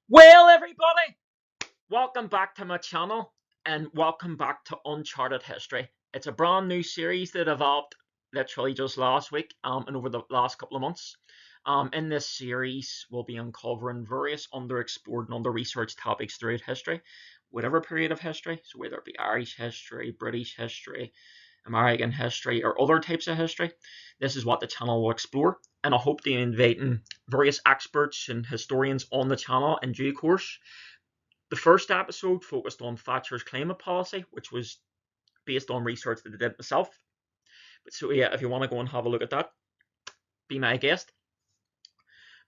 Well, everybody, welcome back to my channel and welcome back to Uncharted History. It's a brand new series that evolved literally just last week and over the last couple of months. In this series, we'll be uncovering various underexplored and under-researched topics throughout history, whatever period of history, so whether it be Irish history, British history, American history, or other types of history. This is what the channel will explore, and I hope to be inviting various experts and historians on the channel in due course. The first episode focused on Thatcher's climate policy, which was based on research that I did myself. So yeah, if you want to go and have a look at that, be my guest.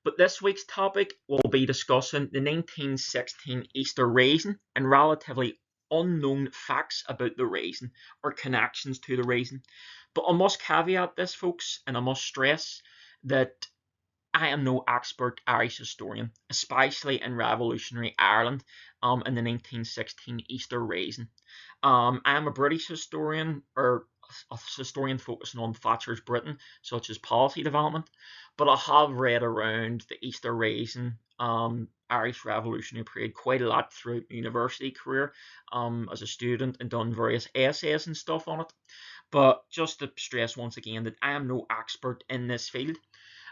But this week's topic will be discussing the 1916 Easter Rising and relatively unknown facts about the Rising or connections to the Rising. But I must caveat this, folks, and I must stress that I am no expert Irish historian, especially in revolutionary Ireland in the 1916 Easter Rising. I am a British historian, or a historian focusing on Thatcher's Britain, such as policy development, but I have read around the Easter Rising, Irish Revolutionary period quite a lot throughout my university career as a student and done various essays and stuff on it. But just to stress once again that I am no expert in this field.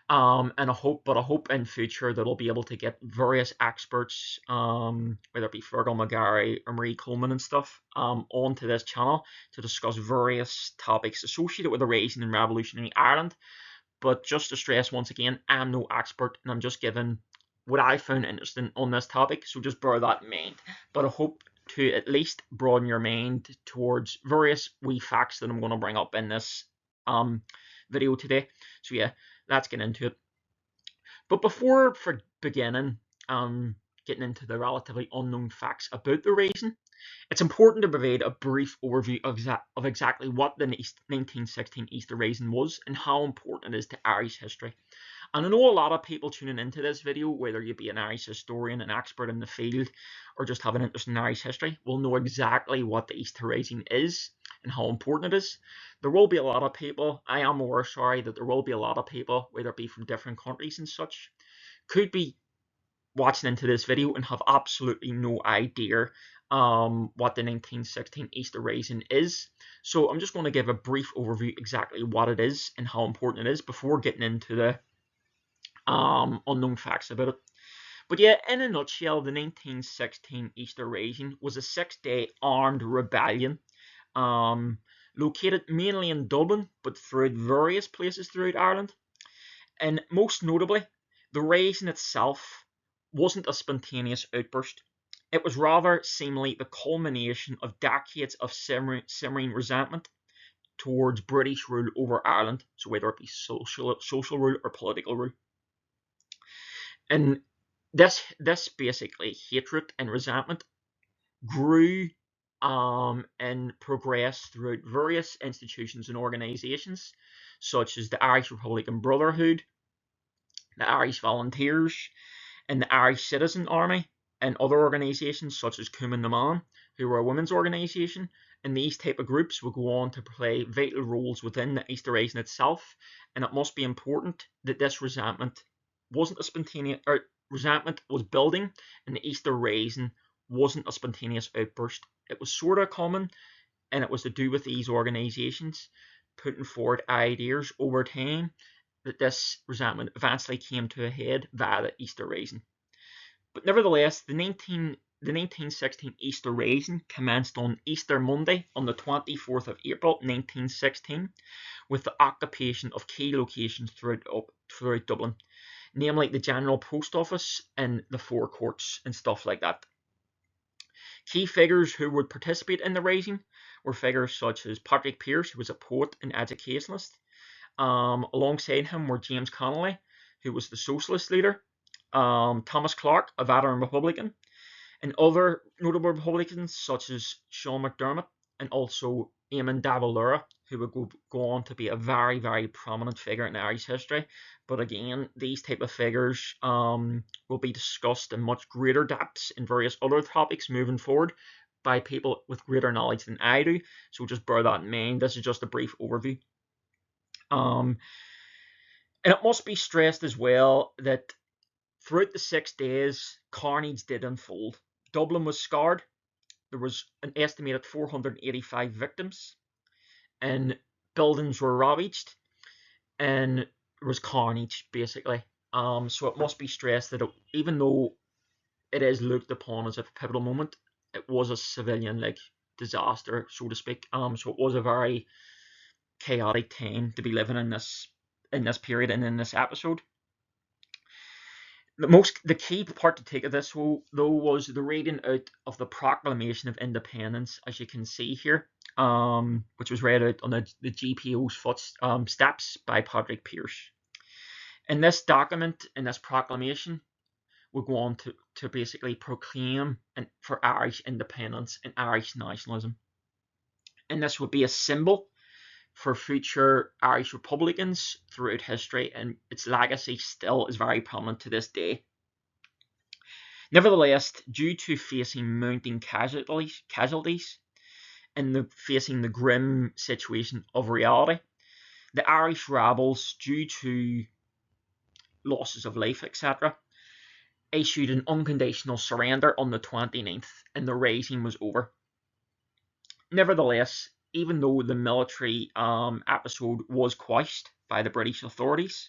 And I hope in future that I'll be able to get various experts, whether it be Fergal McGarry or Marie Coleman and stuff, onto this channel to discuss various topics associated with the Rising in revolutionary Ireland. But just to stress once again, I'm no expert and I'm just giving what I found interesting on this topic, so just bear that in mind. But I hope to at least broaden your mind towards various wee facts that I'm going to bring up in this video today. So yeah, let's get into it. But before beginning, getting into the relatively unknown facts about the Rising, it's important to provide a brief overview of exactly what the 1916 Easter Rising was and how important it is to Irish history. And I know a lot of people tuning into this video, whether you be an Irish historian, an expert in the field, or just have an interest in Irish history, will know exactly what the Easter Rising is and how important it is. There will be a lot of people, I am aware, sorry, that there will be a lot of people, whether it be from different countries and such, could be watching into this video and have absolutely no idea what the 1916 Easter Rising is. So I'm just going to give a brief overview exactly what it is and how important it is before getting into the unknown facts about it. But yeah, in a nutshell, the 1916 Easter Rising was a 6-day armed rebellion located mainly in Dublin, but throughout various places throughout Ireland. And most notably, the Rising itself wasn't a spontaneous outburst. It was rather seemingly the culmination of decades of simmering resentment towards British rule over Ireland, so whether it be social rule or political rule. And this basically hatred and resentment grew and progressed throughout various institutions and organisations, such as the Irish Republican Brotherhood, the Irish Volunteers, and the Irish Citizen Army, and other organisations such as Cumann na mBan, who were a women's organisation. And these type of groups will go on to play vital roles within the Easter Rising itself. And it must be important that this resentment wasn't a spontaneous, or resentment was building, and the Easter Rising wasn't a spontaneous outburst. It was sort of common, and it was to do with these organisations putting forward ideas over time that this resentment eventually came to a head via the Easter Rising. But nevertheless, the 1916 Easter Rising commenced on Easter Monday on the 24th of April 1916 with the occupation of key locations throughout Dublin, namely the General Post Office and the Four Courts and stuff like that. Key figures who would participate in the Rising were figures such as Patrick Pearse, who was a poet and educationalist. Alongside him were James Connolly, who was the socialist leader, Thomas Clarke, a veteran Republican, and other notable Republicans such as Sean McDermott and also Eamon de Valera, who would go on to be a very, very prominent figure in Irish history. But again, these type of figures will be discussed in much greater depths in various other topics moving forward by people with greater knowledge than I do. So just bear that in mind. This is just a brief overview. And it must be stressed as well that Throughout the 6 days, carnage did unfold. Dublin was scarred. There was an estimated 485 victims, and buildings were ravaged, and there was carnage basically. So it must be stressed that even though it is looked upon as a pivotal moment, it was a civilian disaster, so to speak. So it was a very chaotic time to be living in this period and in this episode. The key part to take of this though was the reading out of the Proclamation of Independence, as you can see here, which was read out on the GPO's steps by Patrick Pearse. In this document, in this proclamation, we're going to basically proclaim for Irish independence and Irish nationalism. And this would be a symbol for future Irish Republicans throughout history, and its legacy still is very prominent to this day. Nevertheless, due to facing mounting casualties and facing the grim situation of reality, the Irish rebels, due to losses of life, etc., issued an unconditional surrender on the 29th, and the rising was over. Nevertheless, even though the military episode was quashed by the British authorities,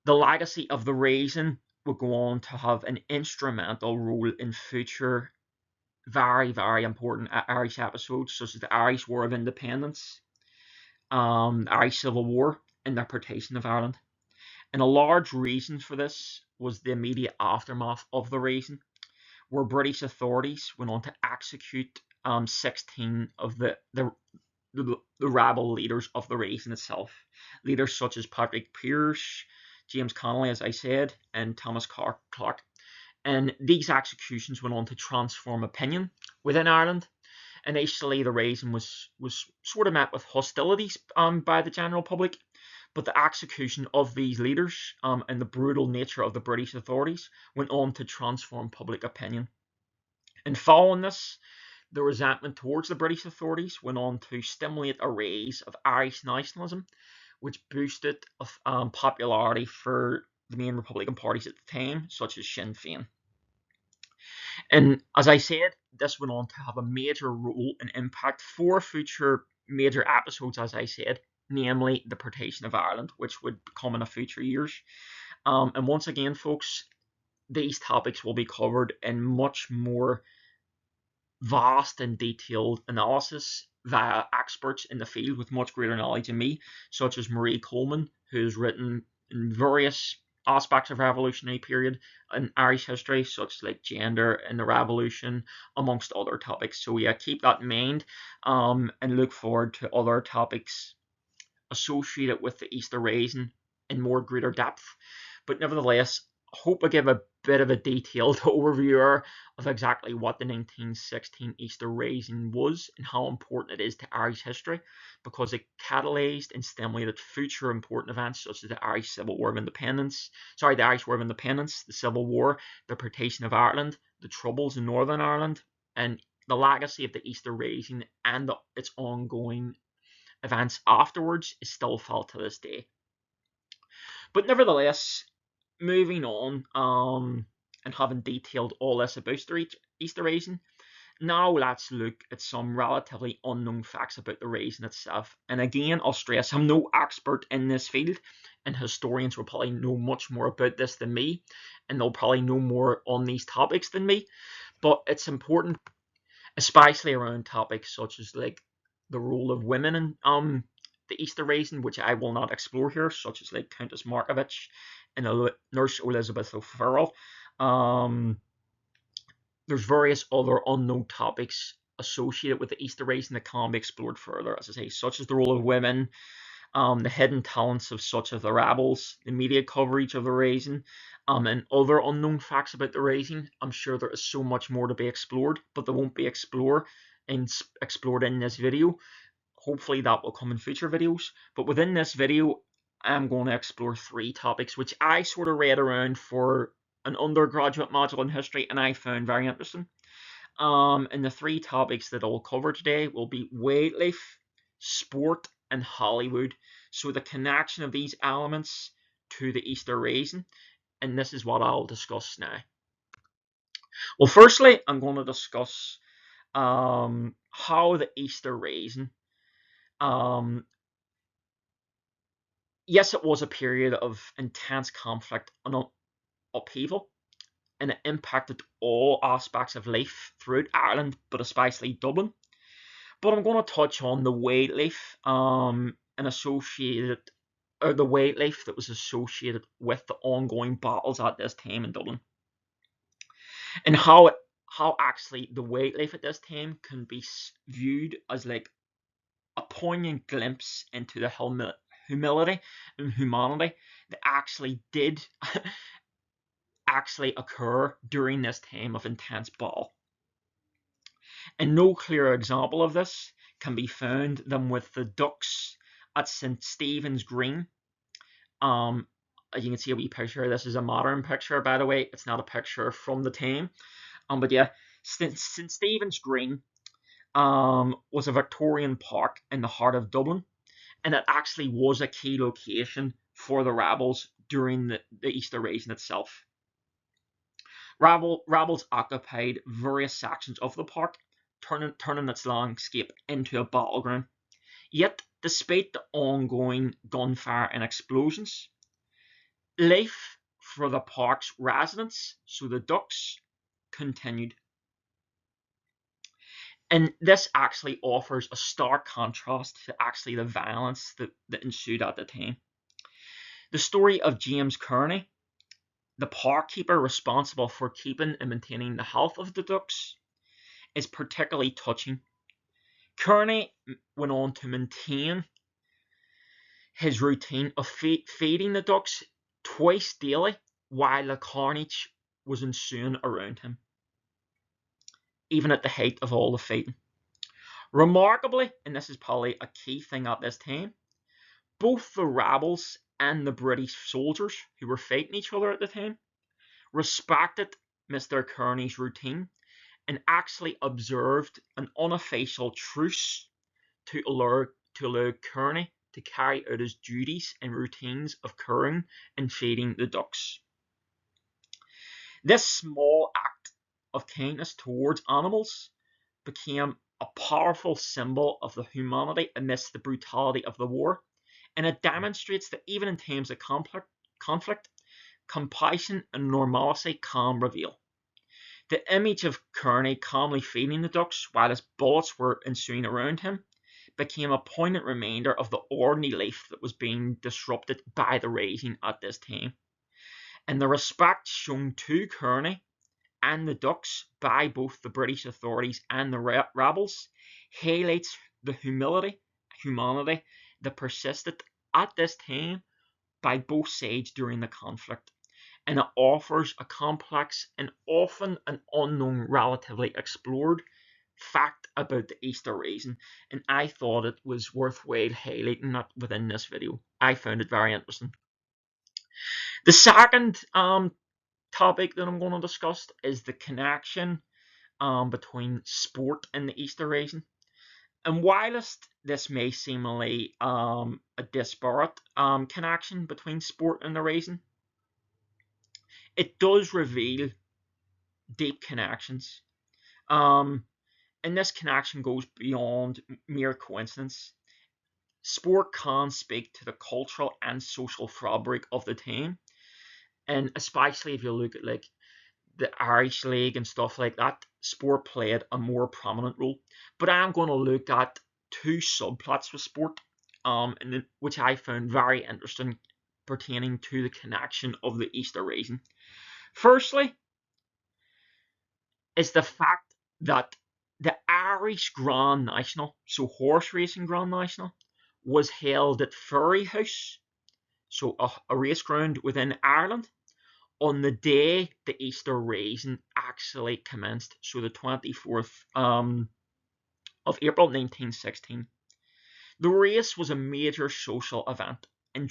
the legacy of the rising would go on to have an instrumental role in future very, very important Irish episodes, such as the Irish War of Independence, the Irish Civil War, and the partition of Ireland. And a large reason for this was the immediate aftermath of the rising, where British authorities went on to execute 16 of the rebel leaders of the rising itself. Leaders such as Patrick Pearse, James Connolly, as I said, and Thomas Clark. And these executions went on to transform opinion within Ireland. Initially, the rising was sort of met with hostilities by the general public, but the execution of these leaders and the brutal nature of the British authorities went on to transform public opinion. And following this, the resentment towards the British authorities went on to stimulate a rise of Irish nationalism, which boosted popularity for the main Republican parties at the time, such as Sinn Féin. And as I said, this went on to have a major role and impact for future major episodes, as I said, namely the partition of Ireland, which would come in the future years. And once again, folks, these topics will be covered in much more vast and detailed analysis via experts in the field with much greater knowledge than me, such as Marie Coleman, who has written in various aspects of revolutionary period in Irish history, such as gender and the revolution, amongst other topics. So yeah, keep that in mind, and look forward to other topics associated with the Easter Rising in more greater depth. But nevertheless, hope I give a bit of a detailed overview of exactly what the 1916 Easter Rising was and how important it is to Irish history, because it catalyzed and stimulated future important events such as the Irish War of Independence, the Civil War, the partition of Ireland, the Troubles in Northern Ireland, and the legacy of the Easter Rising and its ongoing events afterwards is still felt to this day. But nevertheless, moving on, and having detailed all this about Easter Rising, now let's look at some relatively unknown facts about the Rising itself. And again, I'll stress, I'm no expert in this field, and historians will probably know much more about this than me, and they'll probably know more on these topics than me. But it's important, especially around topics such as the role of women in the Easter Rising, which I will not explore here, such as Countess Markievicz and Nurse Elizabeth O'Farrell. There's various other unknown topics associated with the Easter Rising that can be explored further, as I say, such as the role of women, the hidden talents of such of the rebels, the media coverage of the Rising, and other unknown facts about the Rising. I'm sure there is so much more to be explored, but they won't be explored in this video. Hopefully that will come in future videos. But within this video, I'm going to explore 3 topics which I sort of read around for an undergraduate module in history and I found very interesting. And the 3 topics that I'll cover today will be wildlife, sport, and Hollywood. So the connection of these elements to the Easter Rising and this is what I'll discuss now. Well, firstly, I'm going to discuss how the Easter Rising. Yes, it was a period of intense conflict and upheaval, and it impacted all aspects of life throughout Ireland, but especially Dublin. But I'm going to touch on the weight leaf and associated, or the weight leaf that was associated with the ongoing battles at this time in Dublin, and how actually the weight leaf at this time can be viewed as like a poignant glimpse into the humility and humanity that actually did actually occur during this time of intense battle. And no clearer example of this can be found than with the ducks at St. Stephen's Green. As you can see a wee picture. This is a modern picture, by the way. It's not a picture from the time. But yeah, St. Stephen's Green was a Victorian park in the heart of Dublin, and it actually was a key location for the rebels during the Easter Rising itself. Rebels occupied various sections of the park, turning its landscape into a battleground. Yet, despite the ongoing gunfire and explosions, life for the park's residents, so the ducks, continued. And this actually offers a stark contrast to actually the violence that ensued at the time. The story of James Kearney, the park keeper responsible for keeping and maintaining the health of the ducks, is particularly touching. Kearney went on to maintain his routine of feeding the ducks twice daily while the carnage was ensuing around him, even at the height of all the fighting. Remarkably, and this is probably a key thing at this time, both the rebels and the British soldiers who were fighting each other at the time respected Mr. Kearney's routine and actually observed an unofficial truce to allow Kearney to carry out his duties and routines of curing and feeding the ducks. This small act of kindness towards animals became a powerful symbol of the humanity amidst the brutality of the war, and it demonstrates that even in times of conflict, compassion and normalcy can prevail. The image of Kearney calmly feeding the ducks while his bullets were ensuing around him became a poignant reminder of the ordinary life that was being disrupted by the Rising at this time. And the respect shown to Kearney and the ducks by both the British authorities and the rebels highlights the humanity that persisted at this time by both sides during the conflict, and it offers a complex and often an unknown, relatively explored fact about the Easter Rising, and I thought it was worthwhile highlighting that within this video. I found it very interesting. The second topic that I'm going to discuss is the connection between sport and the Easter Rising. And whilst this may seemingly a disparate connection between sport and the Rising, it does reveal deep connections. And this connection goes beyond mere coincidence. Sport can speak to the cultural and social fabric of the time, and especially if you look at like the Irish League and stuff like that, sport played a more prominent role. But I'm going to look at two subplots with sport, which I found very interesting pertaining to the connection of the Easter Rising. Firstly, is the fact that the Irish Grand National, so horse racing Grand National, was held at Fairyhouse, so a race ground within Ireland, on the day the Easter Rising actually commenced, so the 24th of April 1916. The race was a major social event and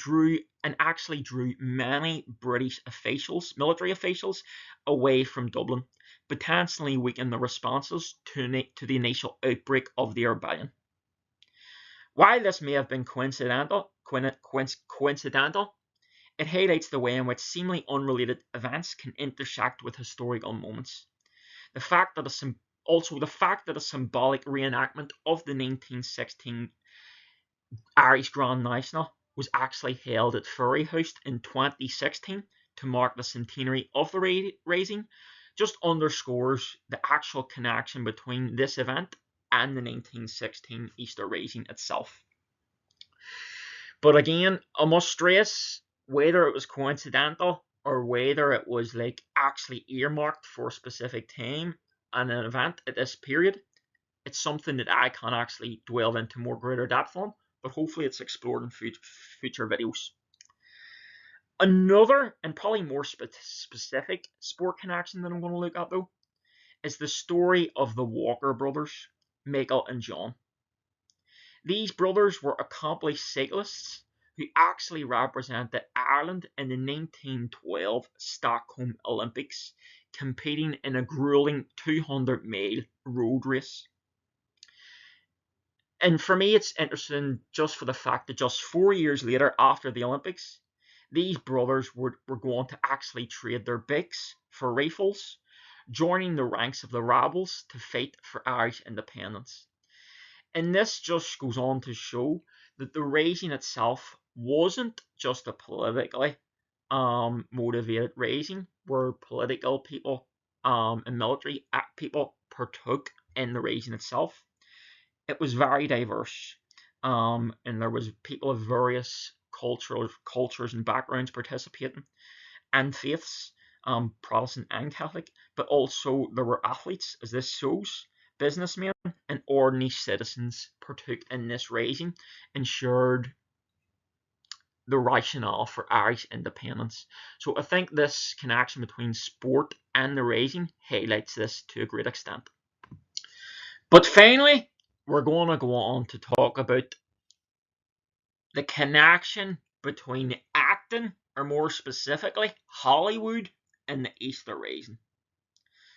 actually drew many British officials, military officials, away from Dublin, potentially weakening the responses to the initial outbreak of the rebellion. While this may have been coincidental, It highlights the way in which seemingly unrelated events can intersect with historical moments. The fact that a symbolic reenactment of the 1916 Irish Grand National was actually held at Furry House in 2016 to mark the centenary of the Rising just underscores the actual connection between this event and the 1916 Easter Rising itself. But again, I must stress, whether it was coincidental or whether it was like actually earmarked for a specific time and an event at this period, it's something that I can actually delve into more greater depth on, but hopefully it's explored in future videos. Another and probably more specific sport connection that I'm going to look at though is the story of the Walker brothers, Michael and John. These brothers were accomplished cyclists who actually represented Ireland in the 1912 Stockholm Olympics, competing in a grueling 200-mile road race. And for me, it's interesting just for the fact that just 4 years later, after the Olympics, these brothers were going to actually trade their bikes for rifles, joining the ranks of the rebels to fight for Irish independence. And this just goes on to show that the Rising itself wasn't just a politically motivated Rising, where political people and military people partook in the Rising itself. It was very diverse, and there was people of various cultures and backgrounds participating, and faiths, Protestant and Catholic, but also there were athletes, as this shows, businessmen and ordinary citizens partook in this Rising, ensured the rationale for Irish independence. So I think this connection between sport and the Rising highlights this to a great extent. But finally, we're going to go on to talk about the connection between acting, or more specifically, Hollywood, and the Easter Rising.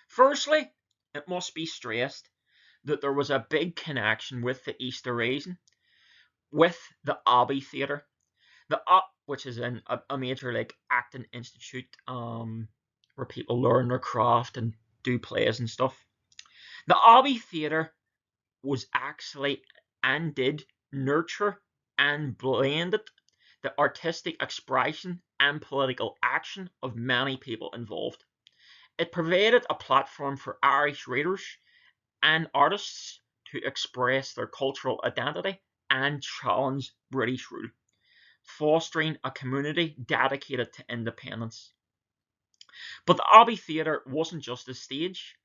Firstly, it must be stressed that there was a big connection with the Easter Rising with the Abbey Theatre, which is a major like acting institute where people learn their craft and do plays and stuff. The Abbey Theatre was actually and did nurture and blended the artistic expression and political action of many people involved. It provided a platform for Irish writers and artists to express their cultural identity and challenge British rule, fostering a community dedicated to independence. But the Abbey Theatre wasn't just a stage.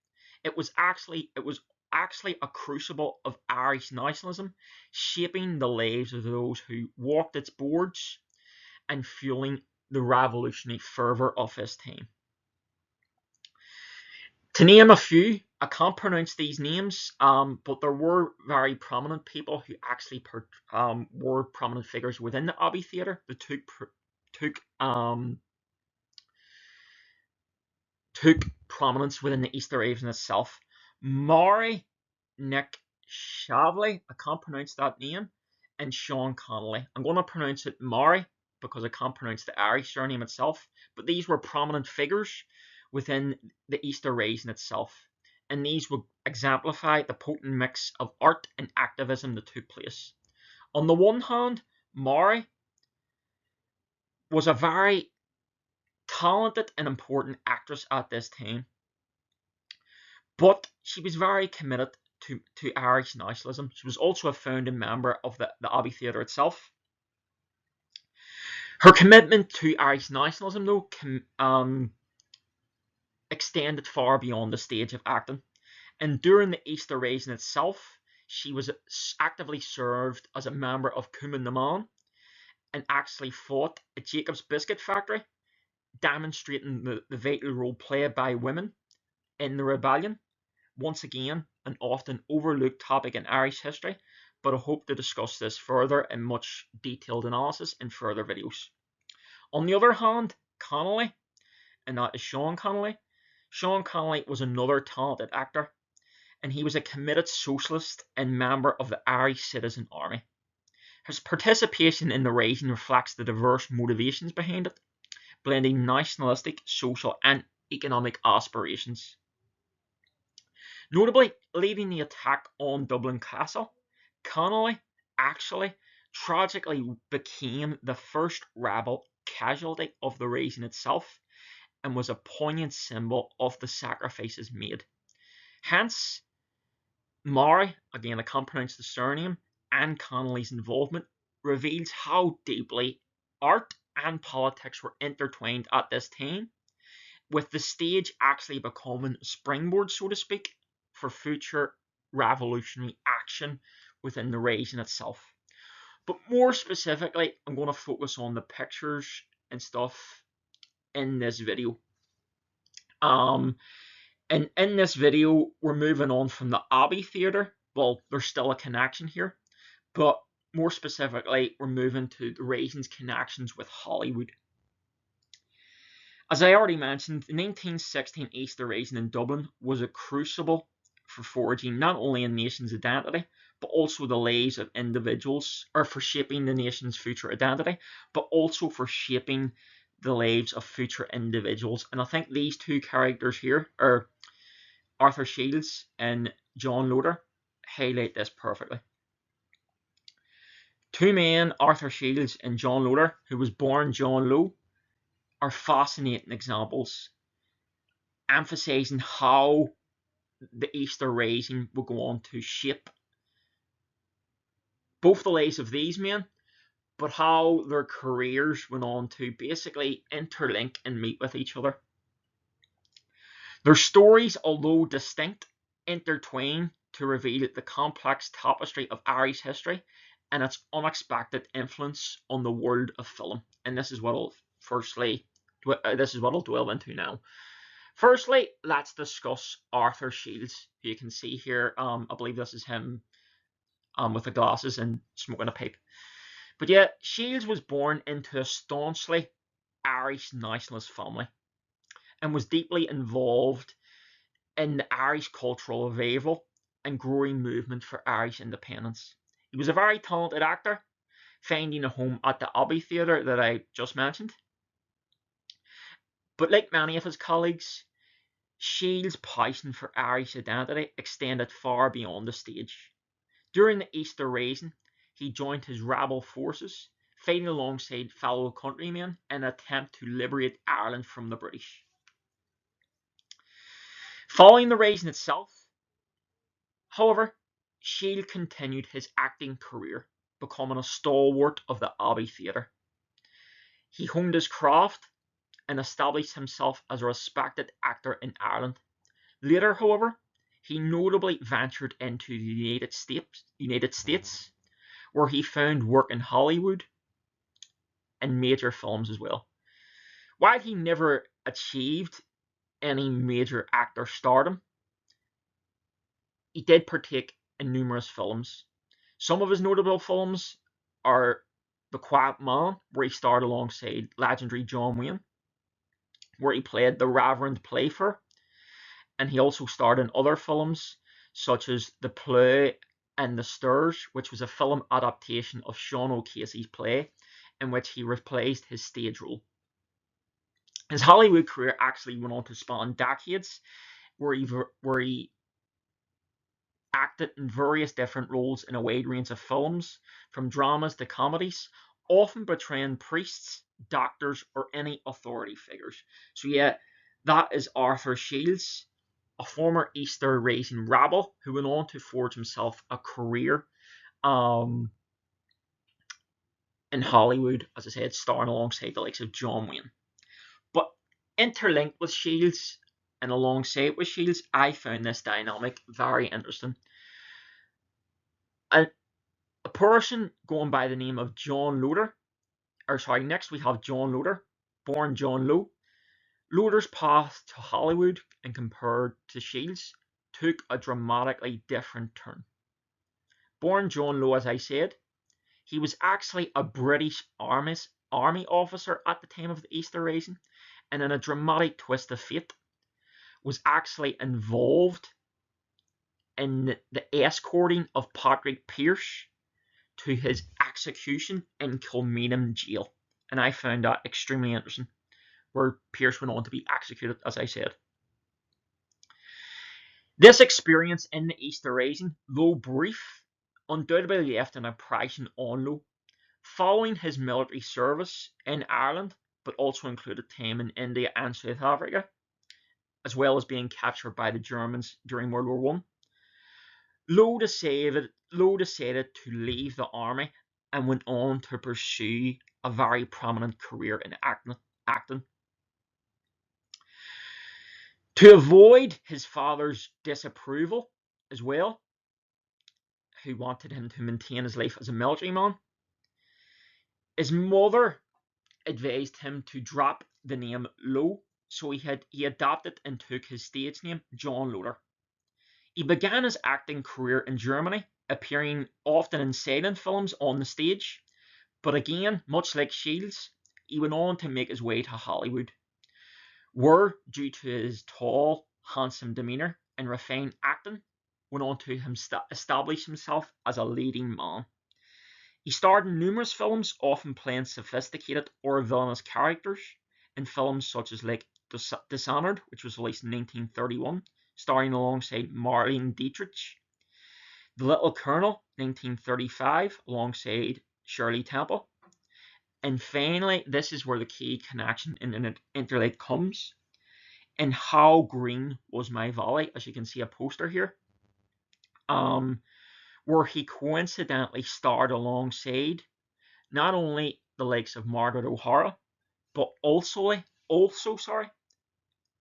It was actually a crucible of Irish nationalism, shaping the lives of those who walked its boards and fueling the revolutionary fervour of his time. To name a few, I can't pronounce these names, but there were very prominent people who actually were prominent figures within the Abbey Theatre that took prominence within the Easter Rising itself. Maury Nick Shavley, I can't pronounce that name, and Sean Connolly. I'm going to pronounce it Maury because I can't pronounce the Irish surname itself, but these were prominent figures within the Easter Rising itself, and these would exemplify the potent mix of art and activism that took place. On the one hand, Maury was a very talented and important actress at this time, but she was very committed to Irish nationalism. She was also a founding member of the Abbey Theatre itself. Her commitment to Irish nationalism, though, extended far beyond the stage of acting. And during the Easter Rising itself, she was actively served as a member of Cumann na mBan and actually fought at Jacob's Biscuit Factory, demonstrating the vital role played by women in the rebellion. Once again, an often overlooked topic in Irish history, but I hope to discuss this further in much detailed analysis in further videos. On the other hand, Connolly, and that is Sean Connolly. Sean Connolly was another talented actor, and he was a committed socialist and member of the Irish Citizen Army. His participation in the Rising reflects the diverse motivations behind it, blending nationalistic, social, and economic aspirations. Notably, leading the attack on Dublin Castle, Connolly actually tragically became the first rebel casualty of the Rising itself and was a poignant symbol of the sacrifices made. Hence, Murray, again I can't pronounce the surname, and Connolly's involvement reveals how deeply art and politics were intertwined at this time, with the stage actually becoming a springboard, so to speak, for future revolutionary action within the Rising itself. But more specifically, I'm going to focus on the pictures and stuff in this video. And in this video, we're moving on from the Abbey Theatre. Well, there's still a connection here, but more specifically, we're moving to the Rising's connections with Hollywood. As I already mentioned, the 1916 Easter Rising in Dublin was a crucible for forging not only a nation's identity, but also the lives of individuals, or for shaping the nation's future identity, but also for shaping the lives of future individuals. And I think these two characters here, are Arthur Shields and John Loder, highlight this perfectly. Two men, Arthur Shields and John Loder, who was born John Lowe, are fascinating examples, emphasizing how the Easter Rising will go on to shape both the lives of these men, but how their careers went on to basically interlink and meet with each other. Their stories, although distinct, intertwine to reveal the complex tapestry of Irish history and its unexpected influence on the world of film. And this is what I'll delve into now. Firstly, let's discuss Arthur Shields, who you can see here. I believe this is him with the glasses and smoking a pipe. But yeah, Shields was born into a staunchly Irish nationalist family and was deeply involved in the Irish cultural revival and growing movement for Irish independence. He was a very talented actor, finding a home at the Abbey Theatre that I just mentioned. But like many of his colleagues, Shields' passion for Irish identity extended far beyond the stage. During the Easter Rising, he joined his rebel forces, fighting alongside fellow countrymen in an attempt to liberate Ireland from the British. Following the Rising itself, however, Shield continued his acting career, becoming a stalwart of the Abbey Theatre. He honed his craft and established himself as a respected actor in Ireland. Later, however, he notably ventured into the United States, where he found work in Hollywood and major films as well. While he never achieved any major actor stardom, he did partake in numerous films. Some of his notable films are The Quiet Man, where he starred alongside legendary John Wayne, where he played the Reverend Playfair, and he also starred in other films such as The Play and The Stairs, which was a film adaptation of Sean O'Casey's play, in which he replaced his stage role. His Hollywood career actually went on to span decades, where he acted in various different roles in a wide range of films, from dramas to comedies, often portraying priests, doctors, or any authority figures. So yeah, that is Arthur Shields, a former Easter Rising rebel who went on to forge himself a career in Hollywood, as I said, starring alongside the likes of John Wayne. But interlinked with Shields and alongside with Shields, I found this dynamic very interesting. A person going by the name of John Loder, next we have John Loder, born John Lowe. Loder's path to Hollywood, and compared to Shields, took a dramatically different turn. Born John Lowe, as I said, he was actually a British Army officer at the time of the Easter Rising, and in a dramatic twist of fate, was actually involved in the escorting of Patrick Pearse to his execution in Kilmainham jail. And I found that extremely interesting. where Pierce went on to be executed, as I said. This experience in the Easter Rising, though brief, undoubtedly left an impression on Lowe. Following his military service in Ireland, but also included time in India and South Africa, as well as being captured by the Germans during World War One, Lowe decided to leave the army and went on to pursue a very prominent career in acting. To avoid his father's disapproval as well, who wanted him to maintain his life as a military man, his mother advised him to drop the name Lowe, so he adopted and took his stage name, John Loder. He began his acting career in Germany, appearing often in silent films on the stage, but again, much like Shields, he went on to make his way to Hollywood, where, due to his tall, handsome demeanour and refined acting, went on to establish himself as a leading man. He starred in numerous films, often playing sophisticated or villainous characters, in films such as like Dishonored, which was released in 1931, starring alongside Marlene Dietrich; The Little Colonel, 1935, alongside Shirley Temple; and finally, this is where the key connection in an interlight comes, and How Green Was My Valley, as you can see a poster here, where he coincidentally starred alongside not only the likes of Margaret O'Hara, but also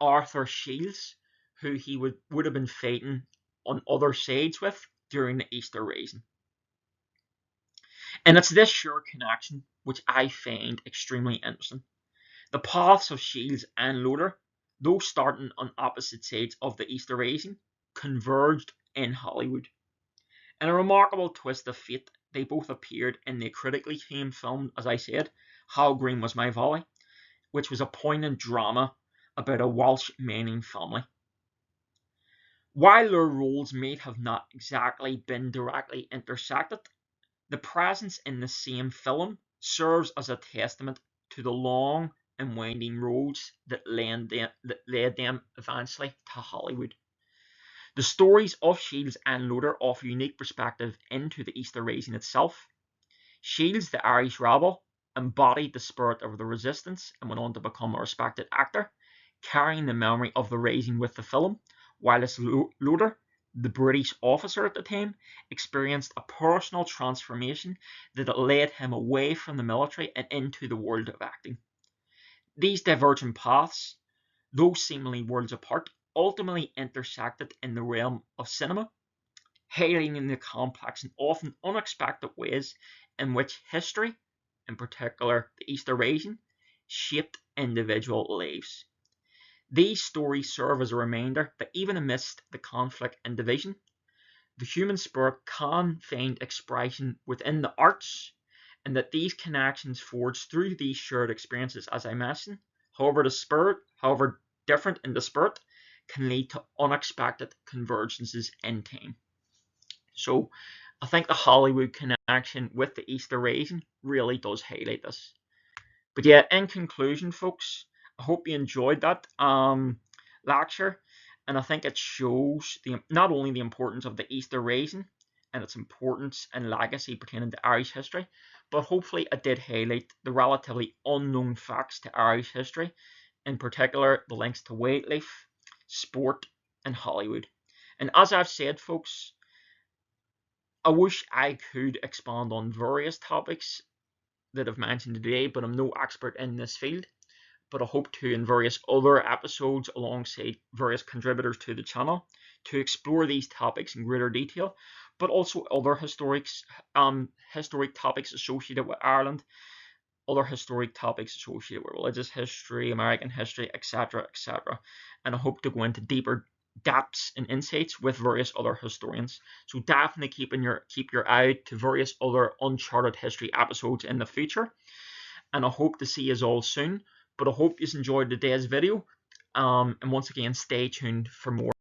Arthur Shields, who he would have been fighting on other sides with during the Easter Rising. And it's this shared connection which I find extremely interesting. The paths of Shields and Loder, though starting on opposite sides of the Easter Rising, converged in Hollywood. In a remarkable twist of fate, they both appeared in the critically acclaimed film, as I said, How Green Was My Valley, which was a poignant drama about a Welsh mining family. While their roles may have not exactly been directly intersected, the presence in the same film serves as a testament to the long and winding roads that led them eventually to Hollywood. The stories of Shields and Loder offer unique perspective into the Easter Rising itself. Shields, the Irish rebel, embodied the spirit of the resistance and went on to become a respected actor, carrying the memory of the Rising with the film, whilst Loder, the British officer at the time, experienced a personal transformation that led him away from the military and into the world of acting. These divergent paths, though seemingly worlds apart, ultimately intersected in the realm of cinema, highlighting the complex and often unexpected ways in which history, in particular the Easter Rising, shaped individual lives. These stories serve as a reminder that even amidst the conflict and division, the human spirit can find expression within the arts, and that these connections forged through these shared experiences, as I mentioned, however different in the spirit, can lead to unexpected convergences in time. So I think the Hollywood connection with the Easter Rising really does highlight this. But yeah, in conclusion, folks, I hope you enjoyed that lecture, and I think it shows not only the importance of the Easter Rising and its importance and legacy pertaining to Irish history, but hopefully it did highlight the relatively unknown facts to Irish history, in particular the links to wildlife, sport, and Hollywood. And as I've said, folks, I wish I could expand on various topics that I've mentioned today, but I'm no expert in this field. But I hope to, in various other episodes alongside various contributors to the channel, to explore these topics in greater detail, but also other historic topics associated with Ireland, other historic topics associated with religious history, American history, etc., etc. And I hope to go into deeper depths and insights with various other historians. So definitely keep your eye out to various other Uncharted history episodes in the future. And I hope to see you all soon. But I hope you enjoyed today's video. And once again, stay tuned for more.